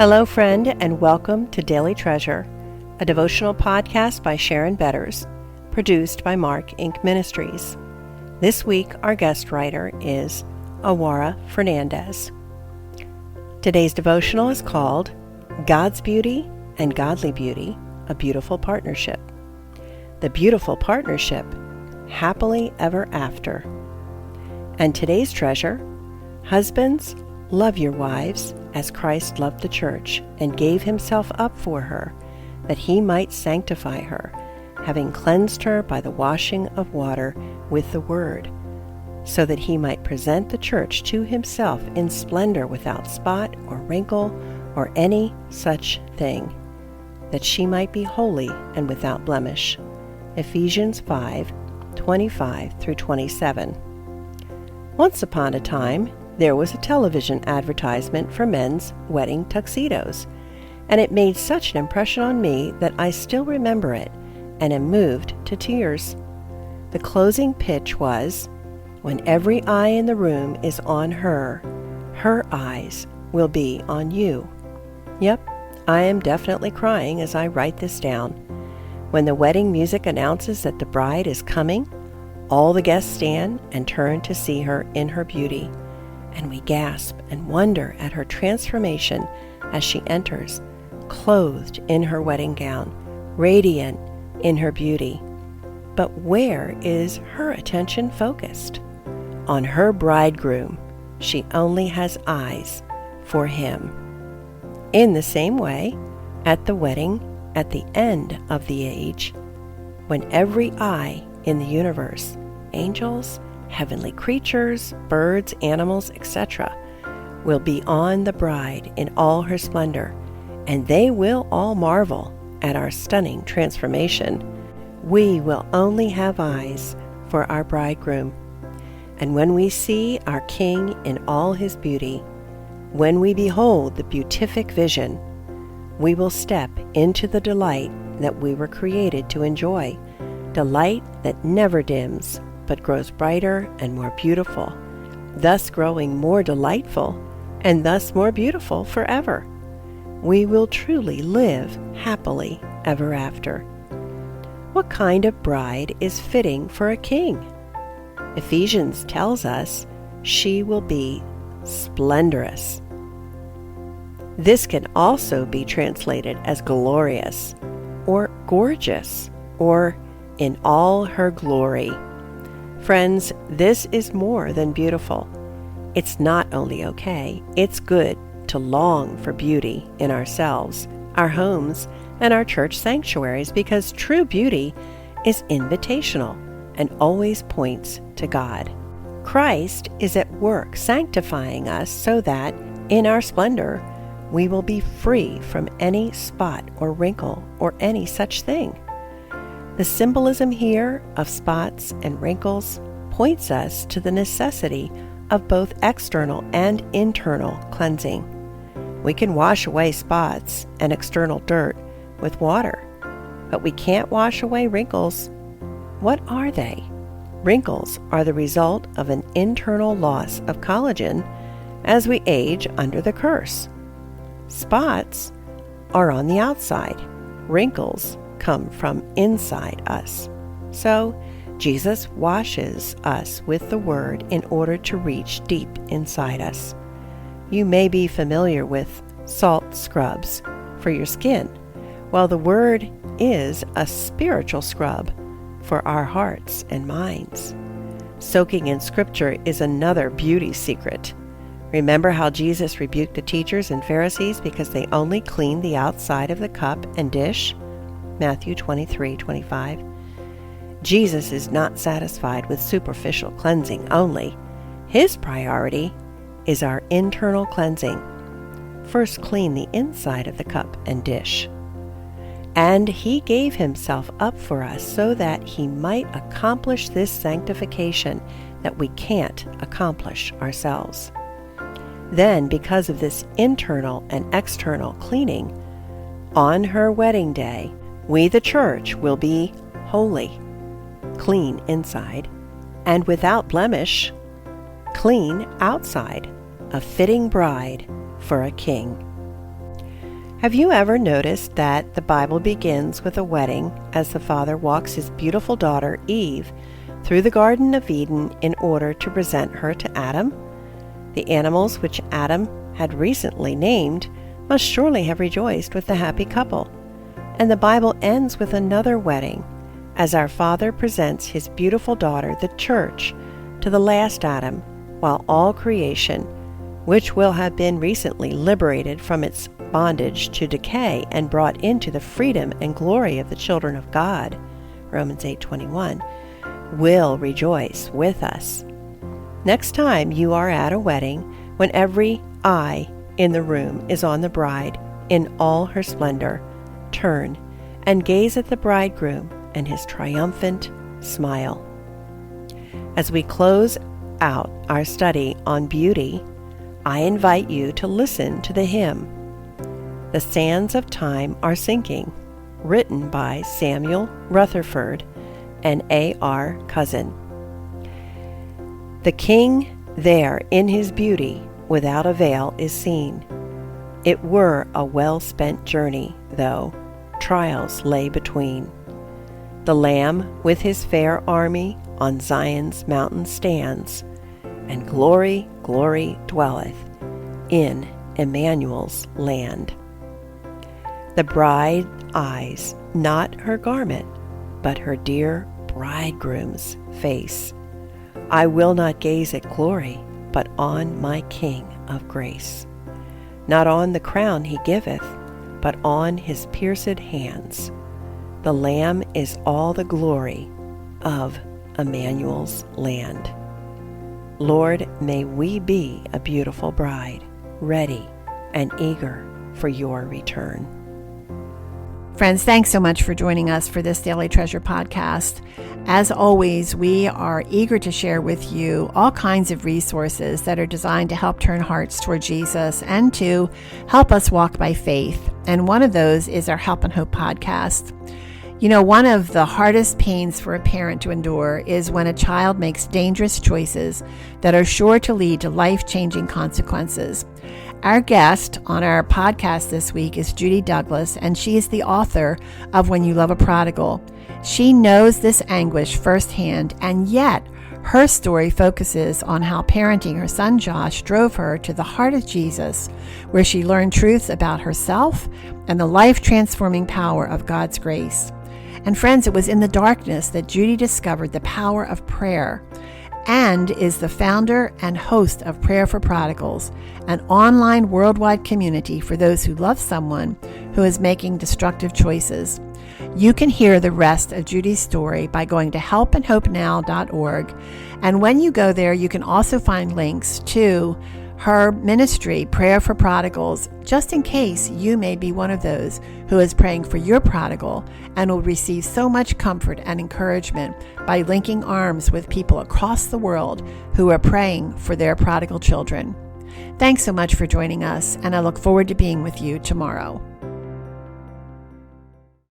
Hello, friend, and welcome to Daily Treasure, a devotional podcast by Sharon Betters, produced by Mark Inc. Ministries. This week, our guest writer is Awara Fernandez. Today's devotional is called God's Beauty and Godly Beauty, a Beautiful Partnership. The Beautiful Partnership, Happily Ever After. And today's treasure, husbands, love your wives as Christ loved the church and gave himself up for her, that he might sanctify her, having cleansed her by the washing of water with the word, so that he might present the church to himself in splendor, without spot or wrinkle or any such thing, that she might be holy and without blemish. Ephesians 5:25 through 27. Once upon a time, there was a television advertisement for men's wedding tuxedos, and it made such an impression on me that I still remember it and am moved to tears. The closing pitch was, "When every eye in the room is on her, her eyes will be on you." Yep, I am definitely crying as I write this down. When the wedding music announces that the bride is coming, all the guests stand and turn to see her in her beauty, and we gasp and wonder at her transformation as she enters, clothed in her wedding gown, radiant in her beauty. But where is her attention focused? On her bridegroom. She only has eyes for him. In the same way, at the wedding, at the end of the age, when every eye in the universe, angels, heavenly creatures, birds, animals, etc., will be on the bride in all her splendor, and they will all marvel at our stunning transformation. We will only have eyes for our bridegroom. And when we see our King in all his beauty, when we behold the beatific vision, we will step into the delight that we were created to enjoy, delight that never dims, but grows brighter and more beautiful, thus growing more delightful, and thus more beautiful forever. We will truly live happily ever after. What kind of bride is fitting for a king? Ephesians tells us she will be splendorous. This can also be translated as glorious, or gorgeous, or in all her glory. Friends, this is more than beautiful. It's not only okay, it's good to long for beauty in ourselves, our homes, and our church sanctuaries, because true beauty is invitational and always points to God. Christ is at work sanctifying us so that, in our splendor, we will be free from any spot or wrinkle or any such thing. The symbolism here of spots and wrinkles points us to the necessity of both external and internal cleansing. We can wash away spots and external dirt with water, but we can't wash away wrinkles. What are they? Wrinkles are the result of an internal loss of collagen as we age under the curse. Spots are on the outside. Wrinkles come from inside us. So, Jesus washes us with the Word in order to reach deep inside us. You may be familiar with salt scrubs for your skin. Well, the Word is a spiritual scrub for our hearts and minds. Soaking in Scripture is another beauty secret. Remember how Jesus rebuked the teachers and Pharisees because they only cleaned the outside of the cup and dish? Matthew 23:25. Jesus is not satisfied with superficial cleansing only. His priority is our internal cleansing. First, clean the inside of the cup and dish. And he gave himself up for us so that he might accomplish this sanctification that we can't accomplish ourselves. Then, because of this internal and external cleaning, on her wedding day, we, the church, will be holy, clean inside, and without blemish, clean outside, a fitting bride for a king. Have you ever noticed that the Bible begins with a wedding as the father walks his beautiful daughter Eve through the Garden of Eden in order to present her to Adam? The animals which Adam had recently named must surely have rejoiced with the happy couple. And the Bible ends with another wedding as our Father presents his beautiful daughter, the church, to the last Adam, while all creation, which will have been recently liberated from its bondage to decay and brought into the freedom and glory of the children of God, Romans 8:21, will rejoice with us. Next time you are at a wedding, when every eye in the room is on the bride in all her splendor, turn and gaze at the bridegroom and his triumphant smile. As we close out our study on beauty, I invite you to listen to the hymn, "The Sands of Time Are Sinking," written by Samuel Rutherford and A.R. Cousin. The King there in his beauty without a veil is seen. It were a well-spent journey, though trials lay between. The Lamb with his fair army on Zion's mountain stands, and glory, glory dwelleth in Emmanuel's land. The bride eyes not her garment, but her dear bridegroom's face. I will not gaze at glory, but on my King of grace. Not on the crown he giveth, but on his pierced hands. The Lamb is all the glory of Emmanuel's land. Lord, may we be a beautiful bride, ready and eager for your return. Friends, thanks so much for joining us for this Daily Treasure podcast. As always, we are eager to share with you all kinds of resources that are designed to help turn hearts toward Jesus and to help us walk by faith. And one of those is our Help and Hope podcast. You know, one of the hardest pains for a parent to endure is when a child makes dangerous choices that are sure to lead to life-changing consequences. Our guest on our podcast this week is Judy Douglas, and she is the author of When You Love a Prodigal. She knows this anguish firsthand, and yet her story focuses on how parenting her son Josh drove her to the heart of Jesus, where she learned truths about herself and the life-transforming power of God's grace. And friends, it was in the darkness that Judy discovered the power of prayer and is the founder and host of Prayer for Prodigals, an online worldwide community for those who love someone who is making destructive choices. You can hear the rest of Judy's story by going to helpandhopenow.org. And when you go there, you can also find links to her ministry, Prayer for Prodigals, just in case you may be one of those who is praying for your prodigal and will receive so much comfort and encouragement by linking arms with people across the world who are praying for their prodigal children. Thanks so much for joining us, and I look forward to being with you tomorrow.